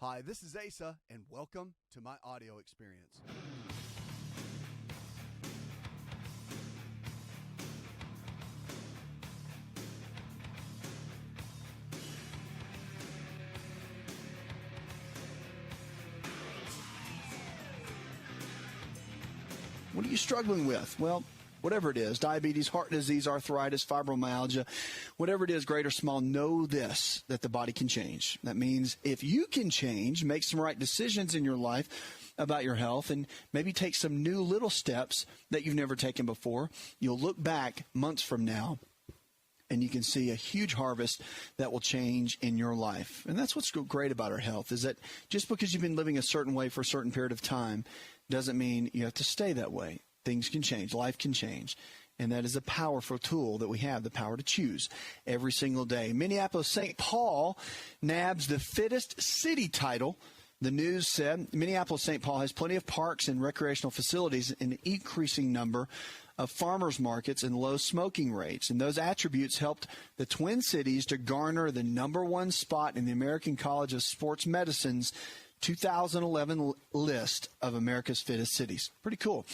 Hi, this is Asa, and welcome to my audio experience. What are you struggling with? Well, whatever it is, diabetes, heart disease, arthritis, fibromyalgia, whatever it is, great or small, know this, that the body can change. That means if you can change, make some right decisions in your life about your health, and maybe take some new little steps that you've never taken before, you'll look back months from now and you can see a huge harvest that will change in your life. And that's what's great about our health, is that just because you've been living a certain way for a certain period of time doesn't mean you have to stay that way. Things can change. Life can change. And that is a powerful tool that we have, the power to choose every single day. Minneapolis-St. Paul nabs the fittest city title. The news said Minneapolis-St. Paul has plenty of parks and recreational facilities, an increasing number of farmers markets, and low smoking rates. And those attributes helped the Twin Cities to garner the #1 spot in the American College of Sports Medicine's 2011 list of America's fittest cities. Pretty cool.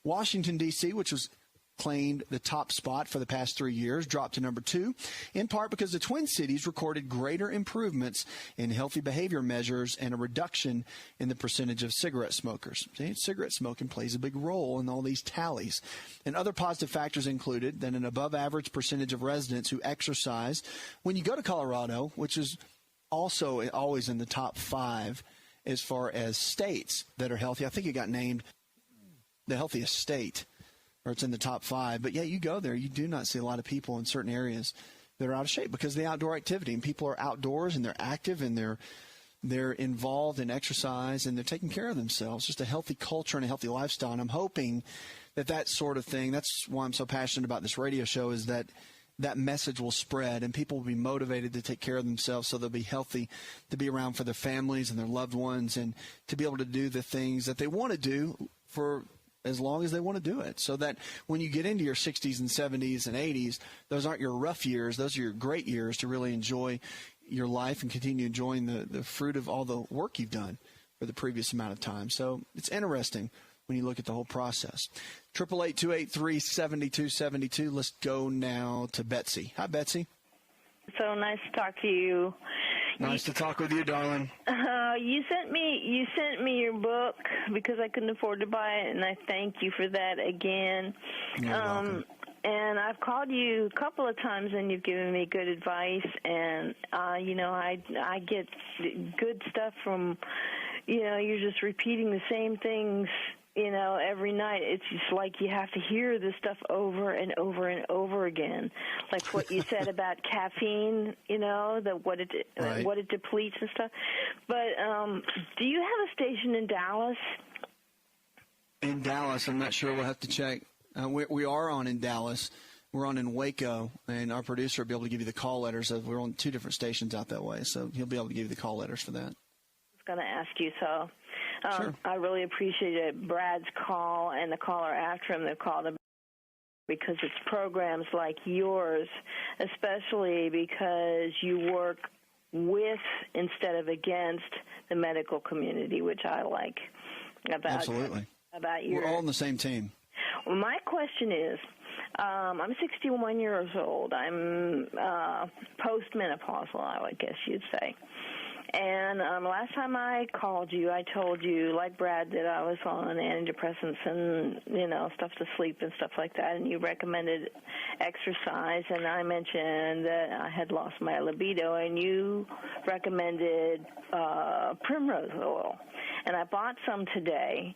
Washington, D.C., which was claimed the top spot for the past 3 years, dropped to #2, in part because the Twin Cities recorded greater improvements in healthy behavior measures and a reduction in the percentage of cigarette smokers. See, cigarette smoking plays a big role in all these tallies. And other positive factors included that an above-average percentage of residents who exercise. When you go to Colorado, which is also always in the top 5 as far as states that are healthy, I think it got named the healthiest state, or it's in the top 5. But yeah, you go there, you do not see a lot of people in certain areas that are out of shape because of the outdoor activity. And people are outdoors and they're active and they're involved in exercise and they're taking care of themselves. Just a healthy culture and a healthy lifestyle. And I'm hoping that sort of thing, that's why I'm so passionate about this radio show, is that message will spread and people will be motivated to take care of themselves so they'll be healthy, to be around for their families and their loved ones, and to be able to do the things that they want to do for as long as they want to do it, so that when you get into your 60s and 70s and 80s, those aren't your rough years. Those are your great years to really enjoy your life and continue enjoying the fruit of all the work you've done for the previous amount of time. So it's interesting when you look at the whole process. 888-283-7272. Let's go now to Betsy. Hi, Betsy. So nice to talk to you. Nice to talk with you, darling. You sent me your book because I couldn't afford to buy it, and I thank you for that again. You're welcome. And I've called you a couple of times, and you've given me good advice. And I get good stuff from, you're just repeating the same things, every night. It's just like you have to hear this stuff over and over and over again. Like what you said about caffeine, what it depletes and stuff. But do you have a station in Dallas? In Dallas, I'm not sure. We'll have to check. We are on in Dallas. We're on in Waco, and our producer will be able to give you the call letters. We're on 2 different stations out that way, so he'll be able to give you the call letters for that. I was going to ask you, so sure. I really appreciated Brad's call and the caller after him that called him, because it's programs like yours, especially because you work with instead of against the medical community, which I like Absolutely. About your. We're all on the same team. Well, my question is, I'm 61 years old. I'm postmenopausal, I guess you'd say. And last time I called you, I told you, like Brad, that I was on antidepressants and, stuff to sleep and stuff like that, and you recommended exercise, and I mentioned that I had lost my libido, and you recommended primrose oil. And I bought some today,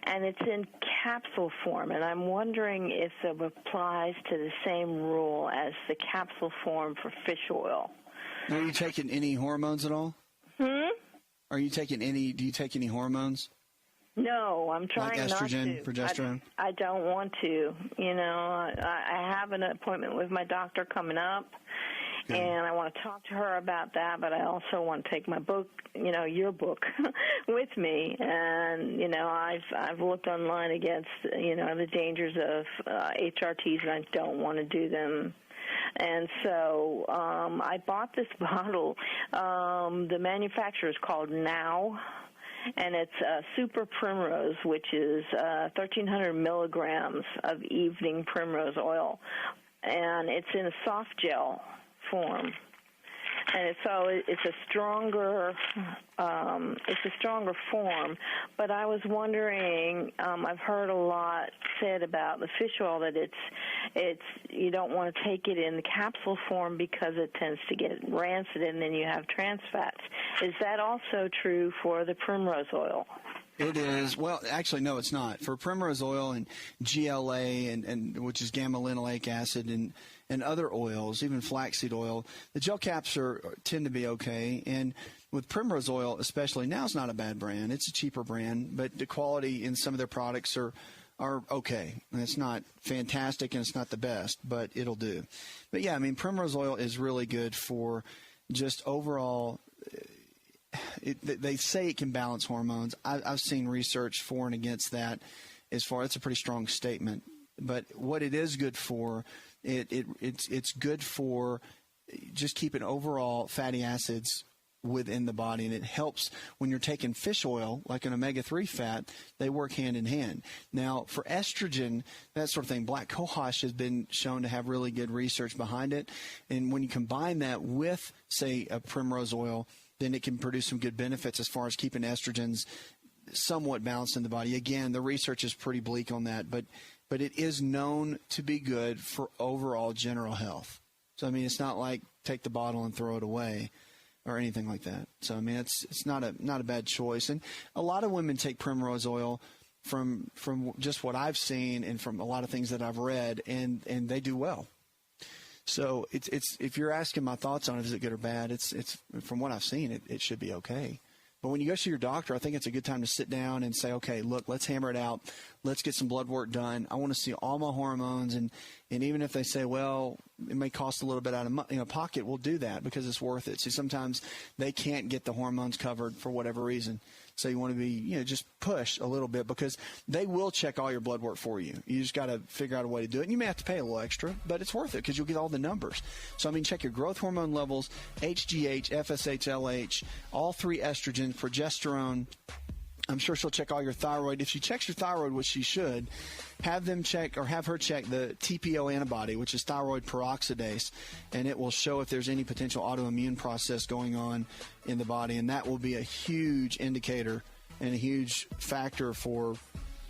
and it's in capsule form, and I'm wondering if it applies to the same rule as the capsule form for fish oil. Are you taking any hormones at all? Do you take any hormones? No, I'm trying like estrogen, not to. Progesterone? I don't want to. I have an appointment with my doctor coming up, and I want to talk to her about that, but I also want to take my book, your book, with me. And, I've looked online against, the dangers of HRTs, and I don't want to do them. And so I bought this bottle. The manufacturer is called Now, and it's Super Primrose, which is 1,300 milligrams of evening primrose oil, and it's in a soft gel form. And so it's a stronger form. But I was wondering, I've heard a lot said about the fish oil that it's you don't want to take it in the capsule form because it tends to get rancid, and then you have trans fats. Is that also true for the primrose oil? It is. Well, actually, no, it's not. For primrose oil and GLA, and which is gamma-linoleic acid, and other oils, even flaxseed oil, the gel caps tend to be okay. And with primrose oil, especially, Now's not a bad brand. It's a cheaper brand, but the quality in some of their products are okay. And it's not fantastic, and it's not the best, but it'll do. But yeah, I mean, primrose oil is really good for just overall. They say it can balance hormones. I've seen research for and against that. It's a pretty strong statement. But what it is good for, it's good for just keeping overall fatty acids within the body, and it helps when you're taking fish oil, like an omega-3 fat. They work hand in hand. Now, for estrogen, that sort of thing, black cohosh has been shown to have really good research behind it. And when you combine that with, say, a primrose oil, then it can produce some good benefits as far as keeping estrogens somewhat balanced in the body. Again, the research is pretty bleak on that, but it is known to be good for overall general health. So, I mean, it's not like take the bottle and throw it away or anything like that. So, I mean, it's not a bad choice. And a lot of women take primrose oil from just what I've seen and from a lot of things that I've read, and they do well. So it's if you're asking my thoughts on it, is it good or bad? It's from what I've seen, it should be okay. But when you go to your doctor, I think it's a good time to sit down and say, okay, look, let's hammer it out. Let's get some blood work done. I want to see all my hormones, and even if they say, well, it may cost a little bit out of pocket, we'll do that because it's worth it. See, sometimes they can't get the hormones covered for whatever reason. So you want to be, just push a little bit because they will check all your blood work for you. You just got to figure out a way to do it. And you may have to pay a little extra, but it's worth it because you'll get all the numbers. So, I mean, check your growth hormone levels, HGH, FSH, LH, all three estrogens, progesterone. I'm sure she'll check all your thyroid. If she checks your thyroid, which she should, have her check the TPO antibody, which is thyroid peroxidase, and it will show if there's any potential autoimmune process going on in the body, and that will be a huge indicator and a huge factor for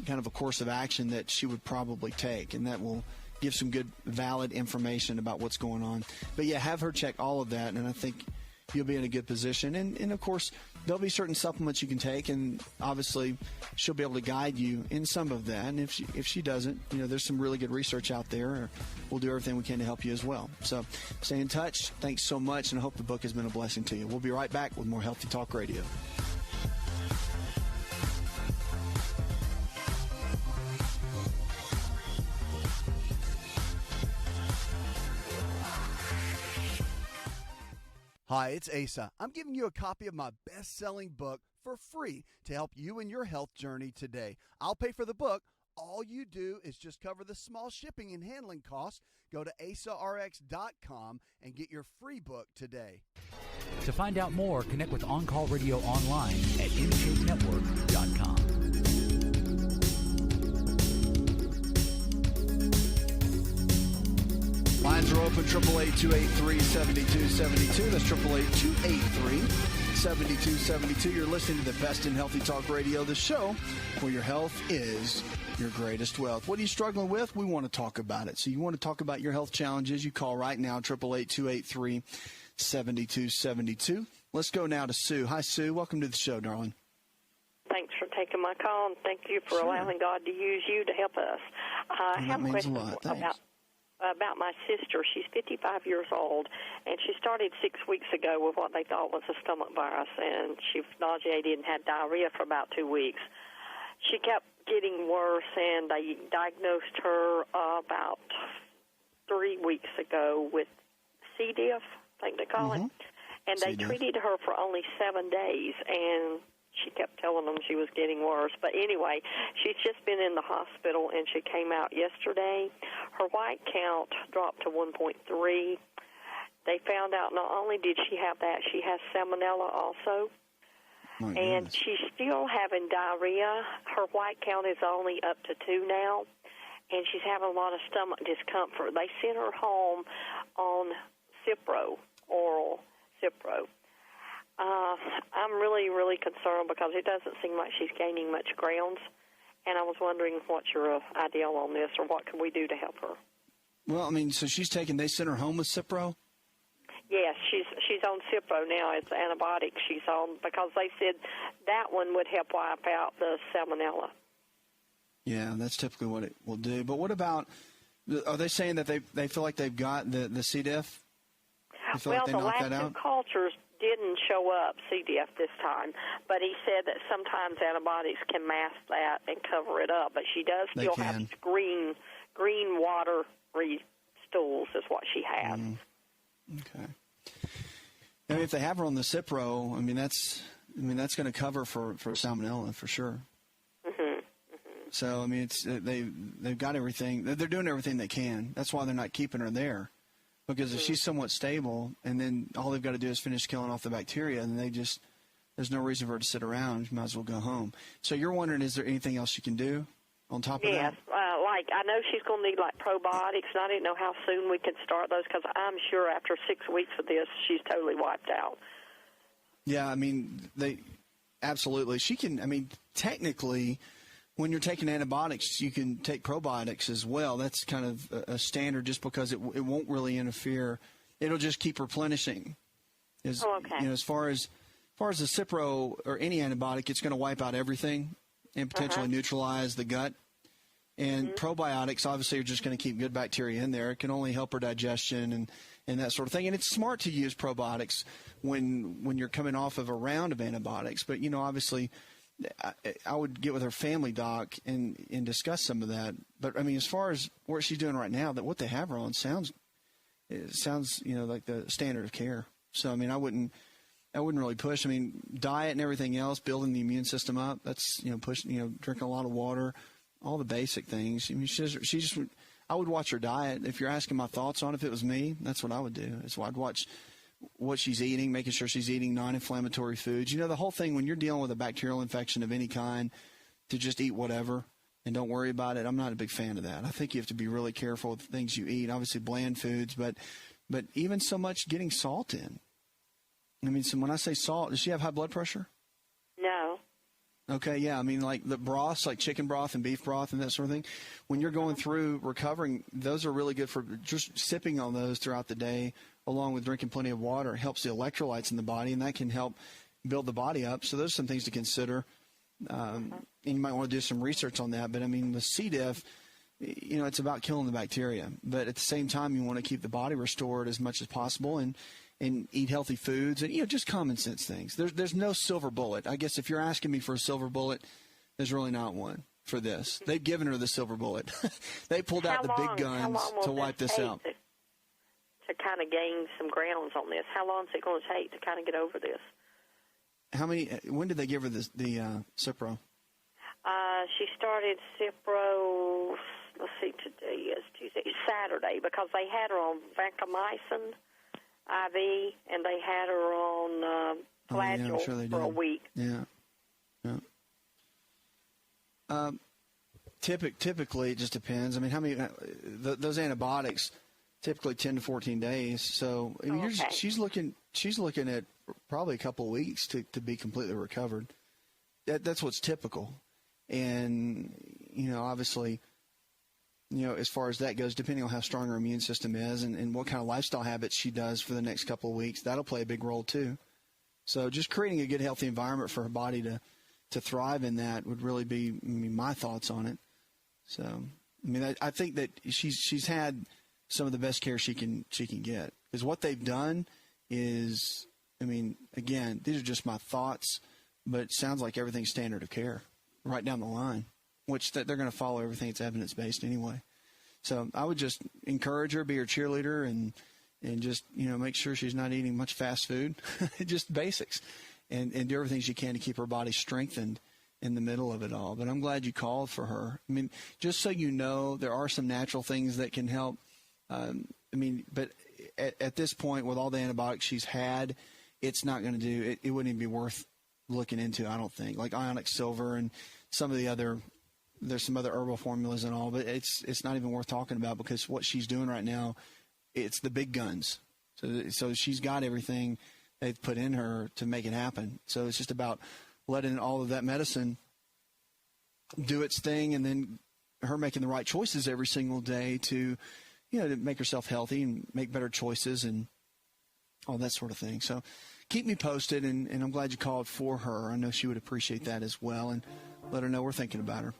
kind of a course of action that she would probably take, and that will give some good, valid information about what's going on. But, yeah, have her check all of that, and I think you'll be in a good position. And of course, there'll be certain supplements you can take, and obviously she'll be able to guide you in some of that. And if she doesn't, there's some really good research out there. We'll do everything we can to help you as well. So stay in touch. Thanks so much, and I hope the book has been a blessing to you. We'll be right back with more Healthy Talk Radio. Hi, it's Asa. I'm giving you a copy of my best-selling book for free to help you in your health journey today. I'll pay for the book. All you do is just cover the small shipping and handling costs. Go to asarx.com and get your free book today. To find out more, connect with On Call Radio online at InShapeNetwork.com. Lines are open, 888-283-7272. That's 888-283-7272. You're listening to the best in Healthy Talk Radio, the show where your health is your greatest wealth. What are you struggling with? We want to talk about it. So you want to talk about your health challenges, you call right now, 888-283-7272. Let's go now to Sue. Hi, Sue. Welcome to the show, darling. Thanks for taking my call, and thank you for allowing God to use you to help us. I have a question about my sister. She's 55 years old, and she started 6 weeks ago with what they thought was a stomach virus, and she was nauseated and had diarrhea for about 2 weeks. She kept getting worse, and they diagnosed her about 3 weeks ago with C. diff, I think they call it, and they treated her for only 7 days, and she kept telling them she was getting worse. But anyway, she's just been in the hospital, and she came out yesterday. Her white count dropped to 1.3. They found out not only did she have that, she has salmonella also. And she's still having diarrhea. Her white count is only up to 2 now, and she's having a lot of stomach discomfort. They sent her home on Cipro, oral Cipro. I'm really, really concerned because it doesn't seem like she's gaining much ground, and I was wondering what's your ideal on this, or what can we do to help her? Well, I mean, so they sent her home with Cipro? Yes, she's on Cipro now. It's antibiotics she's on because they said that one would help wipe out the salmonella. Yeah, that's typically what it will do. But what about, are they saying that they feel like they've got the C. diff? Well, the last 2 cultures didn't show up C. diff this time, but he said that sometimes antibiotics can mask that and cover it up. But she does still have green watery stools is what she has. Okay. I mean, if they have her on the Cipro, that's going to cover for salmonella for sure. So I mean, they've got everything. They're doing everything they can. That's why they're not keeping her there, because if she's somewhat stable, and then all they've got to do is finish killing off the bacteria, and there's no reason for her to sit around. She might as well go home. So you're wondering, is there anything else you can do on top of that? Yes. I know she's going to need probiotics, and I didn't know how soon we could start those because I'm sure after 6 weeks of this, she's totally wiped out. Yeah, I mean, absolutely. She can, technically, when you're taking antibiotics, you can take probiotics as well. That's kind of a standard just because it won't really interfere. It'll just keep replenishing. As far as the Cipro or any antibiotic, it's going to wipe out everything and potentially neutralize the gut. And probiotics, obviously, are just going to keep good bacteria in there. It can only help her digestion and that sort of thing. And it's smart to use probiotics when you're coming off of a round of antibiotics. But, obviously, I would get with her family doc and discuss some of that. But, as far as what she's doing right now, that what they have her on sounds like the standard of care. So, I wouldn't really push. Diet and everything else, building the immune system up, that's, pushing, drinking a lot of water, all the basic things. I would watch her diet. If you're asking my thoughts on it, if it was me, that's what I would do. I'd watch what she's eating, making sure she's eating non-inflammatory foods. The whole thing when you're dealing with a bacterial infection of any kind, to just eat whatever and don't worry about it, I'm not a big fan of that. I think you have to be really careful with the things you eat, obviously bland foods, but even so much getting salt in. So when I say salt, does she have high blood pressure? No. Okay, yeah. Like the broths, like chicken broth and beef broth and that sort of thing, when you're going through recovering, those are really good for just sipping on those throughout the day, along with drinking plenty of water. It helps the electrolytes in the body, and that can help build the body up. So those are some things to consider. And you might want to do some research on that. But, with C. diff, it's about killing the bacteria. But at the same time, you want to keep the body restored as much as possible and eat healthy foods and, just common sense things. There's no silver bullet. I guess if you're asking me for a silver bullet, there's really not one for this. They've given her the silver bullet. They pulled out the big guns to wipe this out. To kind of gain some grounds on this? How long is it going to take to kind of get over this? When did they give her the Cipro? She started Cipro, let's see, today is Tuesday, Saturday, because they had her on vancomycin IV, and they had her on Flagyl for a week. Yeah. Typically, it just depends. How many those antibiotics typically 10 to 14 days. So she's looking at probably a couple of weeks to be completely recovered. That's what's typical. And obviously, as far as that goes, depending on how strong her immune system is and what kind of lifestyle habits she does for the next couple of weeks, that'll play a big role too. So just creating a good, healthy environment for her body to thrive in that would really be my thoughts on it. So, I think that she's had some of the best care she can get. Because what they've done is, again, these are just my thoughts, but it sounds like everything's standard of care right down the line, which they're going to follow everything that's evidence-based anyway. So I would just encourage her, be her cheerleader, and just, make sure she's not eating much fast food, just basics. and do everything she can to keep her body strengthened in the middle of it all. But I'm glad you called for her. I mean, just so you know, there are some natural things that can help. But at this point, with all the antibiotics she's had, it's not going to do it. It wouldn't even be worth looking into, I don't think. Like ionic silver and some of the other, there's some other herbal formulas and all, but it's not even worth talking about, because what she's doing right now, it's the big guns. So she's got everything they've put in her to make it happen. So it's just about letting all of that medicine do its thing, and then her making the right choices every single day to make herself healthy and make better choices and all that sort of thing. So keep me posted, and I'm glad you called for her. I know she would appreciate that as well, and let her know we're thinking about her.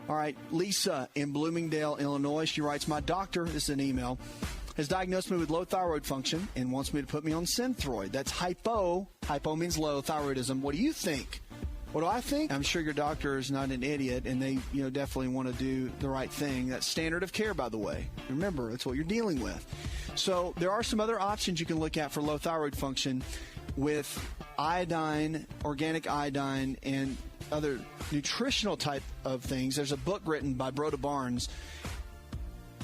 All right, Lisa in Bloomingdale, Illinois. She writes, my doctor, this is an email, has diagnosed me with low thyroid function and wants me to put me on Synthroid. That's hypo. Hypo means low thyroidism. What do you think? What do I think? I'm sure your doctor is not an idiot, and they definitely want to do the right thing. That's standard of care, by the way. Remember, that's what you're dealing with. So there are some other options you can look at for low thyroid function with iodine, organic iodine, and other nutritional type of things. There's a book written by Broda Barnes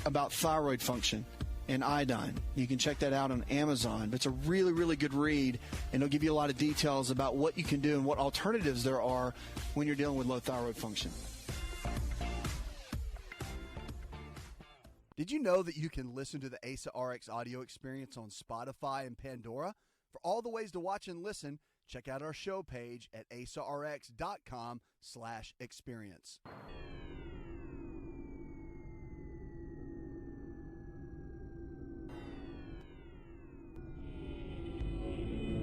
about thyroid function and iodine. You can check that out on Amazon. But it's a really, really good read, and it'll give you a lot of details about what you can do and what alternatives there are when you're dealing with low thyroid function. Did you know that you can listen to the Asa Rx audio experience on Spotify and Pandora? For all the ways to watch and listen, check out our show page at asarx.com/experience.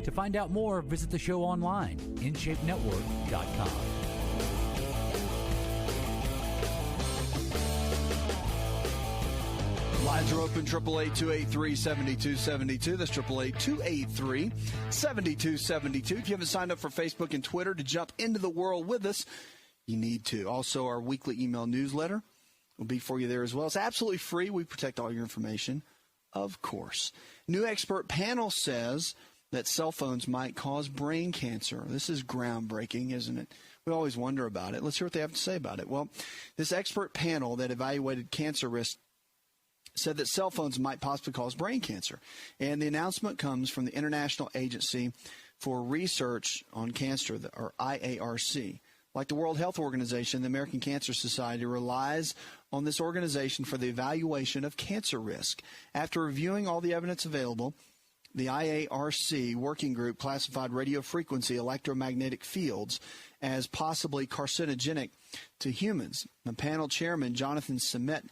To find out more, visit the show online, InShapeNetwork.com. Lines are open, 888-283-7272. That's 888-283-7272. If you haven't signed up for Facebook and Twitter to jump into the world with us, you need to. Also, our weekly email newsletter will be for you there as well. It's absolutely free. We protect all your information, of course. New expert panel says that cell phones might cause brain cancer. This is groundbreaking, isn't it? We always wonder about it. Let's hear what they have to say about it. Well, this expert panel that evaluated cancer risk said that cell phones might possibly cause brain cancer. And the announcement comes from the International Agency for Research on Cancer, or IARC. Like the World Health Organization, the American Cancer Society relies on this organization for the evaluation of cancer risk. After reviewing all the evidence available, the IARC working group classified radio frequency electromagnetic fields as possibly carcinogenic to humans. The panel chairman, Jonathan Semet,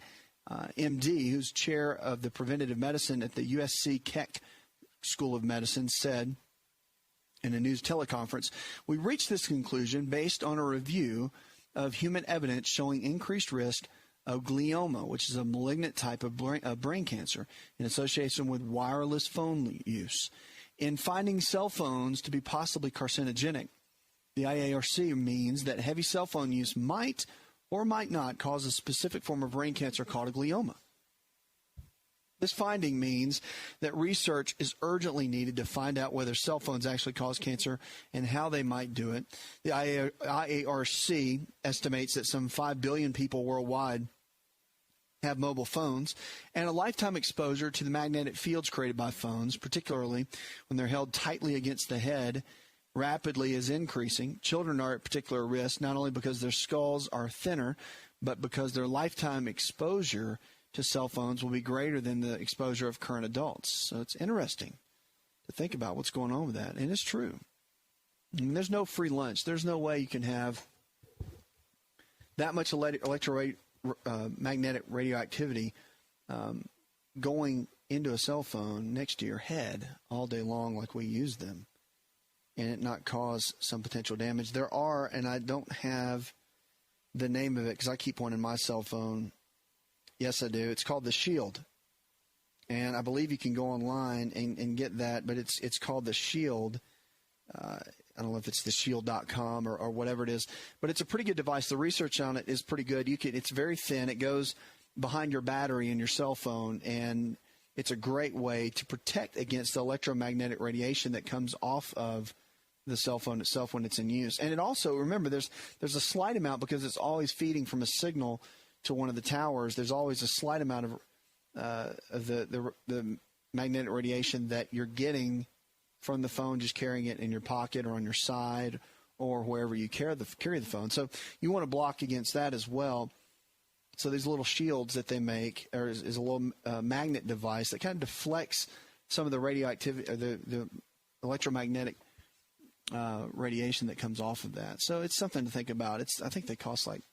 MD, who's chair of the preventive medicine at the USC Keck School of Medicine, said in a news teleconference, we reached this conclusion based on a review of human evidence showing increased risk of glioma, which is a malignant type of brain cancer, in association with wireless phone use. In finding cell phones to be possibly carcinogenic, the IARC means that heavy cell phone use might or might not cause a specific form of brain cancer called a glioma. This finding means that research is urgently needed to find out whether cell phones actually cause cancer and how they might do it. The IARC estimates that some 5 billion people worldwide have mobile phones, and a lifetime exposure to the magnetic fields created by phones, particularly when they're held tightly against the head, rapidly is increasing. Children are at particular risk, not only because their skulls are thinner, but because their lifetime exposure to cell phones will be greater than the exposure of current adults. So it's interesting to think about what's going on with that. And it's true. I mean, there's no free lunch. There's no way you can have that much magnetic radioactivity going into a cell phone next to your head all day long like we use them and it not cause some potential damage. There are, and I don't have the name of it because I keep one in my cell phone. Yes, I do. It's called the Shield. And I believe you can go online and get that, but it's called the Shield. I don't know if it's theshield.com or whatever it is, but it's a pretty good device. The research on it is pretty good. It's very thin. It goes behind your battery in your cell phone, and it's a great way to protect against the electromagnetic radiation that comes off of the cell phone itself when it's in use. And it also, remember, there's a slight amount, because it's always feeding from a signal to one of the towers. There's always a slight amount of the magnetic radiation that you're getting from the phone, just carrying it in your pocket or on your side or wherever you carry the phone. So you want to block against that as well. So these little shields that they make is a little magnet device that kind of deflects some of the radioactivity, or the electromagnetic radiation that comes off of that. So it's something to think about. I think they cost like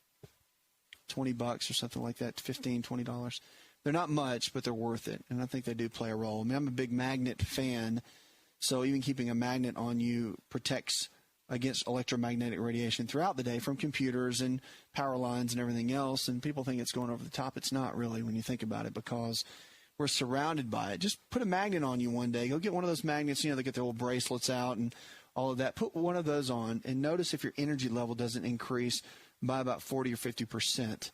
$20 or something like that, $15, $20. They're not much, but they're worth it, and I think they do play a role. I mean, I'm a big magnet fan, so even keeping a magnet on you protects against electromagnetic radiation throughout the day from computers and power lines and everything else. And people think it's going over the top. It's not really when you think about it, because we're surrounded by it. Just put a magnet on you one day. Go get one of those magnets, they get their little bracelets out and all of that. Put one of those on and notice if your energy level doesn't increase by about 40 or 50%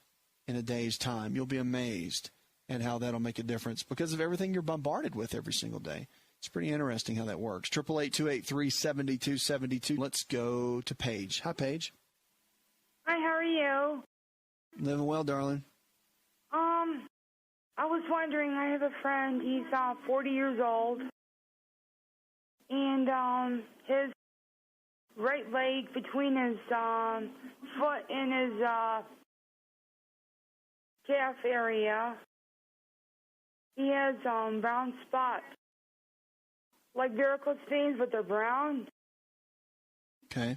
in a day's time. You'll be amazed at how that'll make a difference because of everything you're bombarded with every single day. It's pretty interesting how that works. 888-283-7272. Let's go to Paige. Hi, Paige. Hi, how are you? Living well, darling. I was wondering, I have a friend, he's 40 years old, and his right leg between his foot and his calf area, he has brown spots, like varicose veins, but they're brown. Okay.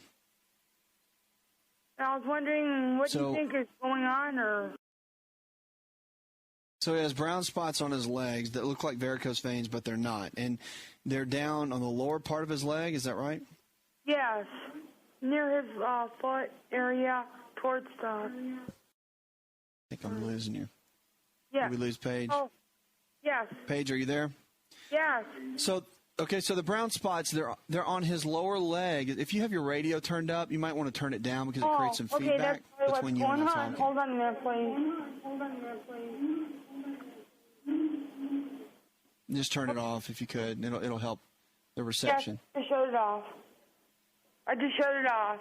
And I was wondering, what do you think is going on, or... So he has brown spots on his legs that look like varicose veins, but they're not. And they're down on the lower part of his leg, is that right? Yes, near his foot area towards the... I think I'm losing you. Yes. Did we lose Paige? Oh, yes. Paige, are you there? Yes. So the brown spots, they're on his lower leg. If you have your radio turned up, you might want to turn it down because it creates some feedback between you and the talking. Hold on a minute, please. Hold on a minute, please. Just turn it off if you could. It'll help the reception. Yes, I shut it off. I just shut it off.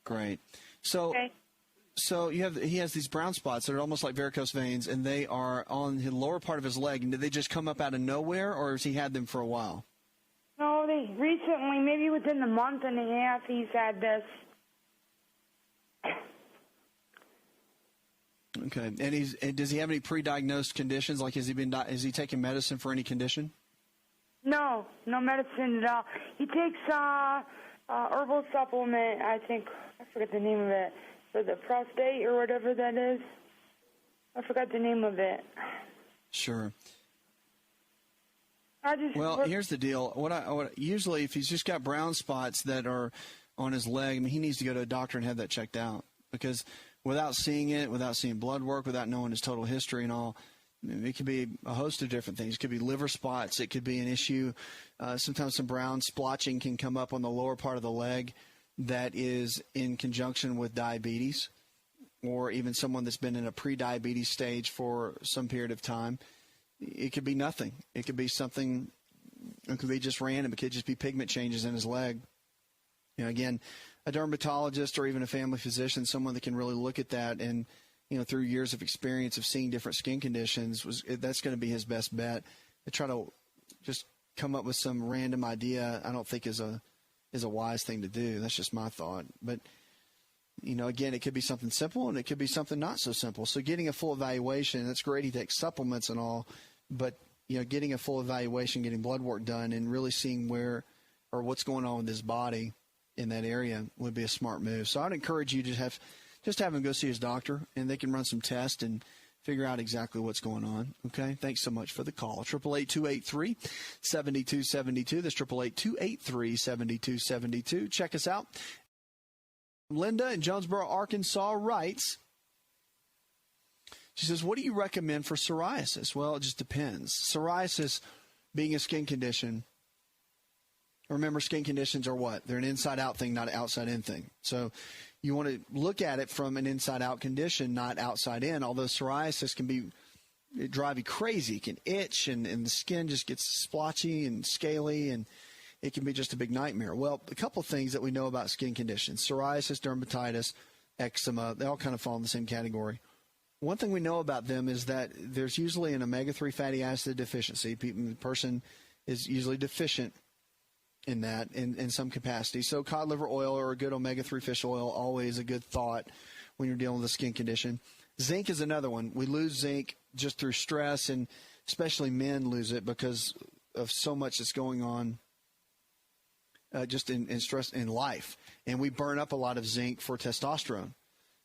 Great. So, okay. So he has these brown spots that are almost like varicose veins, and they are on the lower part of his leg. And did they just come up out of nowhere, or has he had them for a while? No, they recently, maybe within a month and a half, he's had this. Okay, and does he have any pre-diagnosed conditions? Like, is he taking medicine for any condition? No medicine at all. He takes herbal supplement. I forget the name of it, for the prostate or whatever that is. I forgot the name of it. Sure. Here's the deal. Usually, if he's just got brown spots that are on his leg, I mean, he needs to go to a doctor and have that checked out, because without seeing it, without seeing blood work, without knowing his total history and all, it could be a host of different things. It could be liver spots. It could be an issue. Sometimes some brown splotching can come up on the lower part of the leg that is in conjunction with diabetes, or even someone that's been in a pre-diabetes stage for some period of time. It could be nothing. It could be something. It could be just random. It could just be pigment changes in his leg. Again, a dermatologist or even a family physician, someone that can really look at that and, through years of experience of seeing different skin conditions, that's going to be his best bet. To try to just come up with some random idea, I don't think is a wise thing to do. That's just my thought. But, again, it could be something simple and it could be something not so simple. So getting a full evaluation, that's great. He takes supplements and all, but, getting a full evaluation, getting blood work done and really seeing what's going on with his body in that area would be a smart move. So I'd encourage you to have him go see his doctor, and they can run some tests and figure out exactly what's going on. Okay? Thanks so much for the call. 888-283-7272. That's 888-283-7272. Check us out. Linda in Jonesboro, Arkansas writes, she says, what do you recommend for psoriasis? Well, it just depends. Psoriasis being a skin condition, remember, skin conditions are what? They're an inside-out thing, not an outside-in thing. So you want to look at it from an inside-out condition, not outside-in, although psoriasis can drive you crazy. It can itch, and the skin just gets splotchy and scaly, and it can be just a big nightmare. Well, a couple of things that we know about skin conditions, psoriasis, dermatitis, eczema, they all kind of fall in the same category. One thing we know about them is that there's usually an omega-3 fatty acid deficiency. The person is usually deficient in that in some capacity. So cod liver oil or a good omega-3 fish oil, always a good thought when you're dealing with a skin condition. Zinc is another one. We lose zinc just through stress, and especially men lose it because of so much that's going on just in stress in life. And we burn up a lot of zinc for testosterone.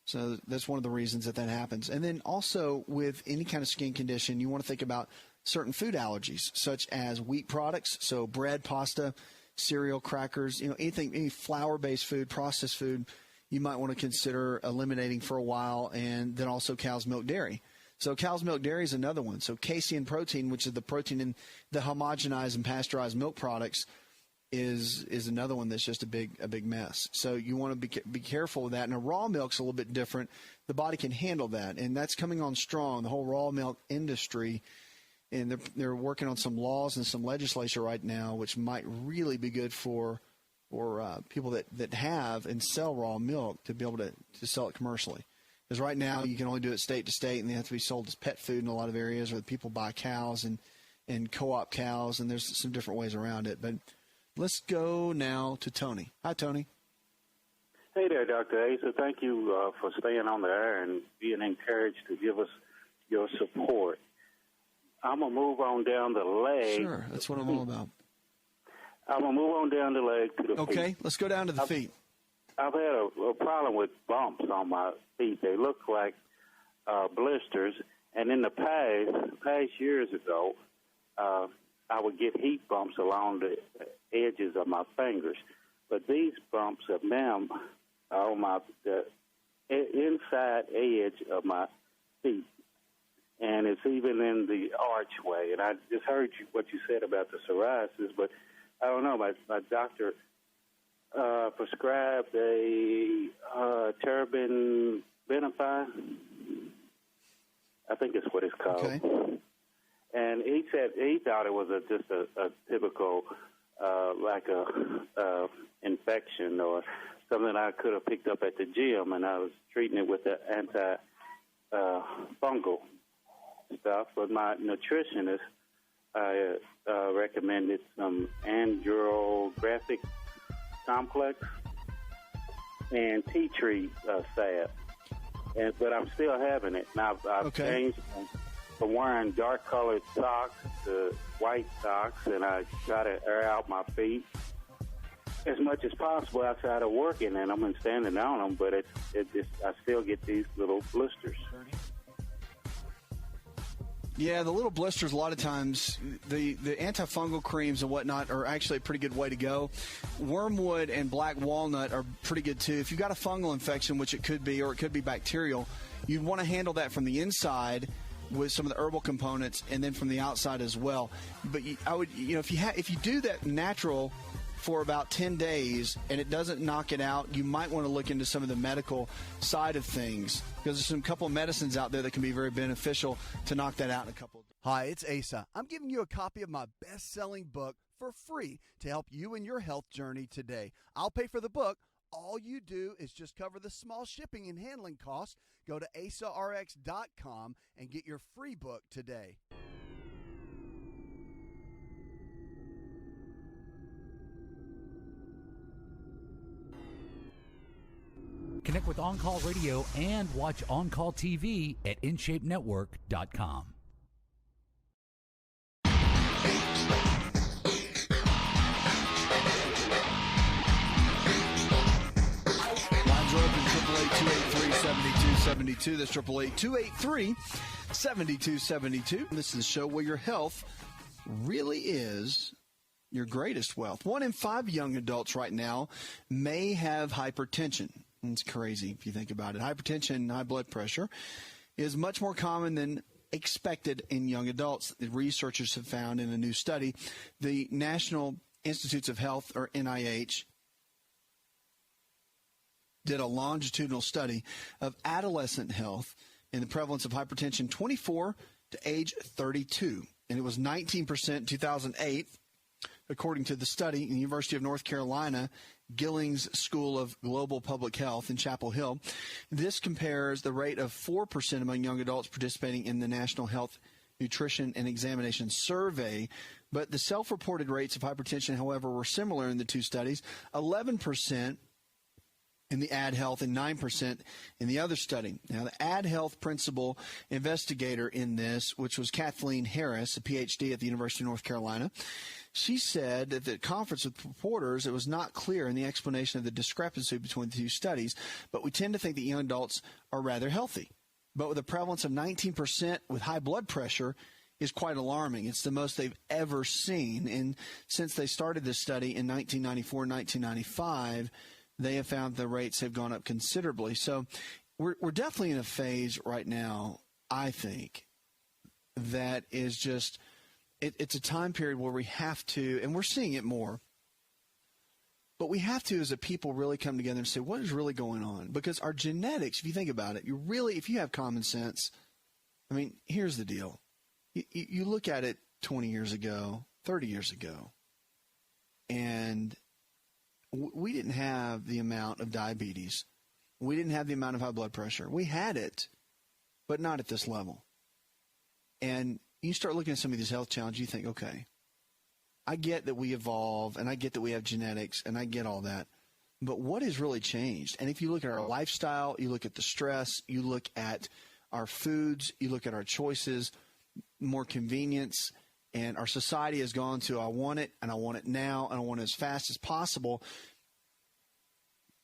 So that's one of the reasons that happens. And then also with any kind of skin condition, you want to think about certain food allergies, such as wheat products, so bread, pasta, cereal, crackers, any flour-based food, processed food, you might want to consider eliminating for a while, and then also cow's milk dairy. So cow's milk dairy is another one. So casein protein, which is the protein in the homogenized and pasteurized milk products, is another one that's just a big mess. So you want to be careful with that. And a raw milk's a little bit different. The body can handle that, and that's coming on strong. The whole raw milk industry, and they're working on some laws and some legislation right now, which might really be good for people that have and sell raw milk to be able to sell it commercially. Because right now you can only do it state to state, and they have to be sold as pet food in a lot of areas where people buy cows and co-op cows, and there's some different ways around it. But let's go now to Tony. Hi, Tony. Hey there, Dr. Asa. Thank you for staying on the air and being encouraged to give us your support. I'm going to move on down the leg. Sure, that's what I'm all about. I'm going to move on down the leg to the feet. Okay, let's go down to the feet. I've had a problem with bumps on my feet. They look like blisters. And in the past years ago, I would get heat bumps along the edges of my fingers. But these bumps are now on the inside edge of my feet. And it's even in the archway. And I just heard what you said about the psoriasis, but I don't know. My doctor prescribed a terbinafine. I think it's what it's called. Okay. And he said he thought it was just a typical like a infection or something I could have picked up at the gym, and I was treating it with the anti-fungal stuff. But my nutritionist recommended some andrographic complex and tea tree salve. But I'm still having it. Now I've changed from wearing dark-colored socks to white socks, and I try to air out my feet as much as possible outside of working, and I'm standing on them, but I still get these little blisters. Yeah, the little blisters, a lot of times, the antifungal creams and whatnot are actually a pretty good way to go. Wormwood and black walnut are pretty good, too. If you've got a fungal infection, which it could be, or it could be bacterial, you'd want to handle that from the inside with some of the herbal components, and then from the outside as well. But if you do that natural for about 10 days and it doesn't knock it out, you might want to look into some of the medical side of things, because there's some couple of medicines out there that can be very beneficial to knock that out in a couple of days. Hi, it's Asa. I'm giving you a copy of my best-selling book for free to help you in your health journey today. I'll pay for the book. All you do is just cover the small shipping and handling costs. Go to asarx.com and get your free book today. Connect with On Call Radio and watch On Call TV at InShapeNetwork.com. Lines are open, 888-283-7272. That's 888-283-7272. This is the show where your health really is your greatest wealth. 1 in 5 young adults right now may have hypertension. It's crazy if you think about it. Hypertension, high blood pressure, is much more common than expected in young adults. The researchers have found in a new study. The National Institutes of Health, or NIH, did a longitudinal study of adolescent health and the prevalence of hypertension 24 to age 32. And it was 19% in 2008. according to the study in the University of North Carolina, Gillings School of Global Public Health in Chapel Hill. This compares the rate of 4% among young adults participating in the National Health, Nutrition, and Examination Survey. But the self-reported rates of hypertension, however, were similar in the two studies, 11% in the Ad Health and 9% in the other study. Now, the Ad Health principal investigator in this, which was Kathleen Harris, a PhD at the University of North Carolina, she said that at the conference with reporters, it was not clear in the explanation of the discrepancy between the two studies, but we tend to think that young adults are rather healthy. But with a prevalence of 19% with high blood pressure is quite alarming. It's the most they've ever seen. And since they started this study in 1994 and 1995, they have found the rates have gone up considerably. So we're definitely in a phase right now, I think, that is just it's a time period where we have to, and we're seeing it more, but we have to, as a people, really come together and say, what is really going on? Because our genetics, if you think about it, if you have common sense, I mean, here's the deal. You look at it 20 years ago, 30 years ago, and we didn't have the amount of diabetes. We didn't have the amount of high blood pressure. We had it, but not at this level. And you start looking at some of these health challenges, you think, okay, I get that we evolve, and I get that we have genetics, and I get all that. But what has really changed? And if you look at our lifestyle, you look at the stress, you look at our foods, you look at our choices, more convenience, and our society has gone to I want it, and I want it now, and I want it as fast as possible.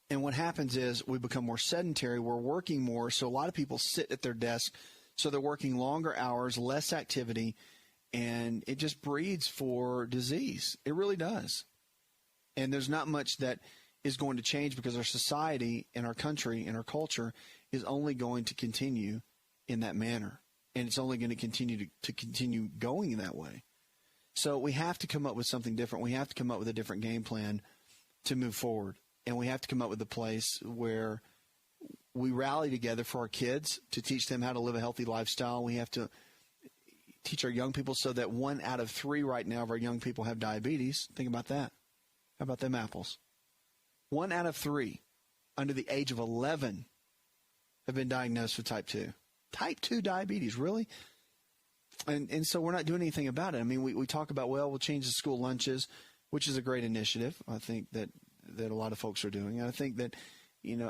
And what happens is we become more sedentary. We're working more, so a lot of people sit at their desk, so they're working longer hours, less activity, and it just breeds for disease. It really does. And there's not much that is going to change because our society and our country and our culture is only going to continue in that manner. And it's only going to continue going in that way. So we have to come up with something different. We have to come up with a different game plan to move forward. And we have to come up with a place where we rally together for our kids to teach them how to live a healthy lifestyle. We have to teach our young people so that 1 out of 3 right now of our young people have diabetes. Think about that. How about them apples? 1 out of 3 under the age of 11 have been diagnosed with type 2. Type 2 diabetes, really? And so we're not doing anything about it. I mean, we talk about, well, we'll change the school lunches, which is a great initiative. I think that a lot of folks are doing. And I think that,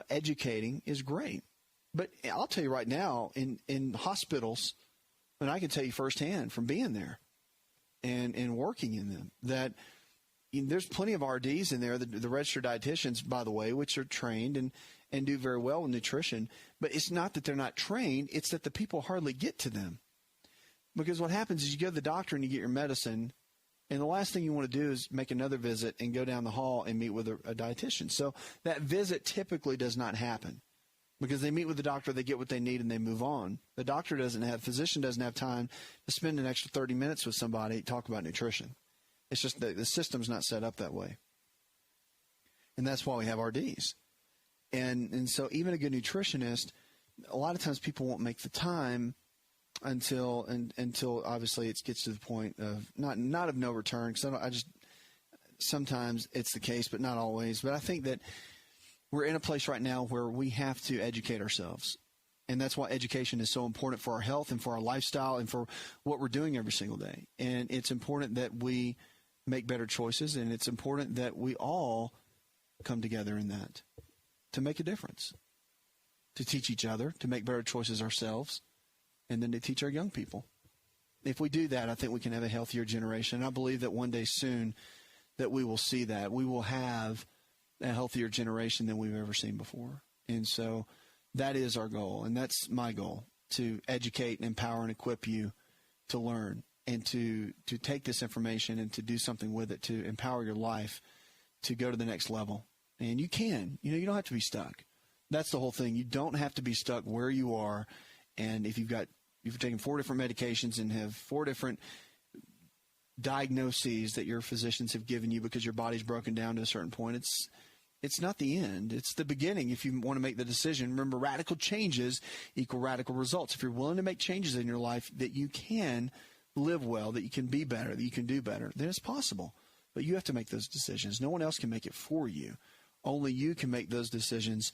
educating is great. But I'll tell you right now, in hospitals, and I can tell you firsthand from being there and working in them, that there's plenty of RDs in there, the registered dietitians, by the way, which are trained and do very well in nutrition. But it's not that they're not trained. It's that the people hardly get to them. Because what happens is you go to the doctor and you get your medicine, and the last thing you want to do is make another visit and go down the hall and meet with a dietitian. So that visit typically does not happen because they meet with the doctor, they get what they need, and they move on. The physician doesn't have time to spend an extra 30 minutes with somebody to talk about nutrition. It's just the system's not set up that way. And that's why we have RDs. And so even a good nutritionist, a lot of times people won't make the time until obviously it gets to the point of not of no return. Because sometimes it's the case, but not always. But I think that we're in a place right now where we have to educate ourselves. And that's why education is so important for our health and for our lifestyle and for what we're doing every single day. And it's important that we make better choices, and it's important that we all come together in that to make a difference, to teach each other, to make better choices ourselves, and then to teach our young people. If we do that, I think we can have a healthier generation. And I believe that one day soon that we will see that. We will have a healthier generation than we've ever seen before. And so that is our goal, and that's my goal, to educate and empower and equip you to learn and to take this information and to do something with it, to empower your life to go to the next level. And you can. You don't have to be stuck. That's the whole thing. You don't have to be stuck where you are. And if you've taken 4 different medications and have 4 different diagnoses that your physicians have given you because your body's broken down to a certain point, it's not the end. It's the beginning. If you want to make the decision, remember, radical changes equal radical results. If you're willing to make changes in your life that you can live well, that you can be better, that you can do better, then it's possible. but you have to make those decisions. No one else can make it for you. Only you can make those decisions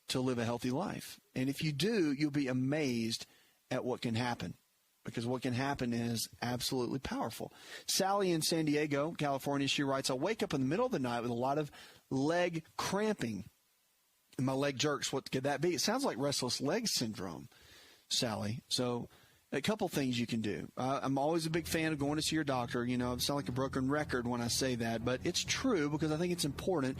to live a healthy life. And if you do, you'll be amazed at what can happen, because what can happen is absolutely powerful. Sally in San Diego, California, she writes, I wake up in the middle of the night with a lot of leg cramping. And my leg jerks. What could that be? It sounds like restless leg syndrome, Sally. So a couple things you can do. I'm always a big fan of going to see your doctor. You know, I sound like a broken record when I say that, but it's true because I think it's important.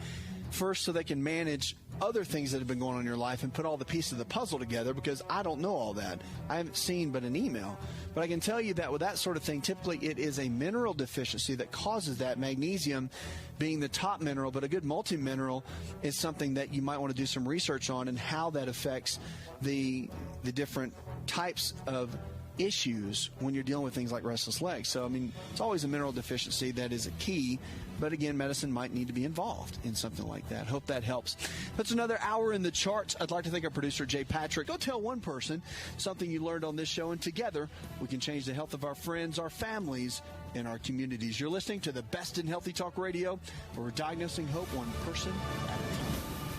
First, so they can manage other things that have been going on in your life and put all the pieces of the puzzle together, because I don't know all that. I haven't seen but an email. But I can tell you that with that sort of thing, typically it is a mineral deficiency that causes that, magnesium being the top mineral, but a good multi-mineral is something that you might want to do some research on and how that affects the different types of issues when you're dealing with things like restless legs. So, I mean, it's always a mineral deficiency that is a key, but again, medicine might need to be involved in something like that. Hope that helps. That's another hour in the charts. I'd like to thank our producer, Jay Patrick. Go tell one person something you learned on this show, and together we can change the health of our friends, our families, and our communities. You're listening to the best in healthy talk radio, where we're diagnosing hope one person at a time.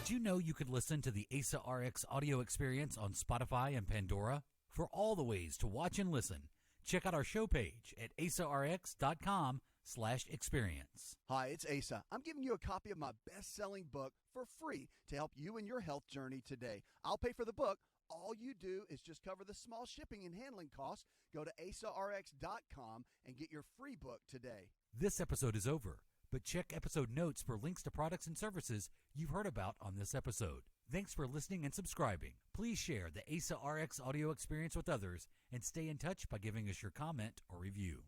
Did you know you could listen to the Asa Rx audio experience on Spotify and Pandora? For all the ways to watch and listen, check out our show page at asarx.com/experience. Hi, it's Asa. I'm giving you a copy of my best-selling book for free to help you in your health journey today. I'll pay for the book. All you do is just cover the small shipping and handling costs. Go to asarx.com and get your free book today. This episode is over, but check episode notes for links to products and services you've heard about on this episode. Thanks for listening and subscribing. Please share the Asa Rx audio experience with others and stay in touch by giving us your comment or review.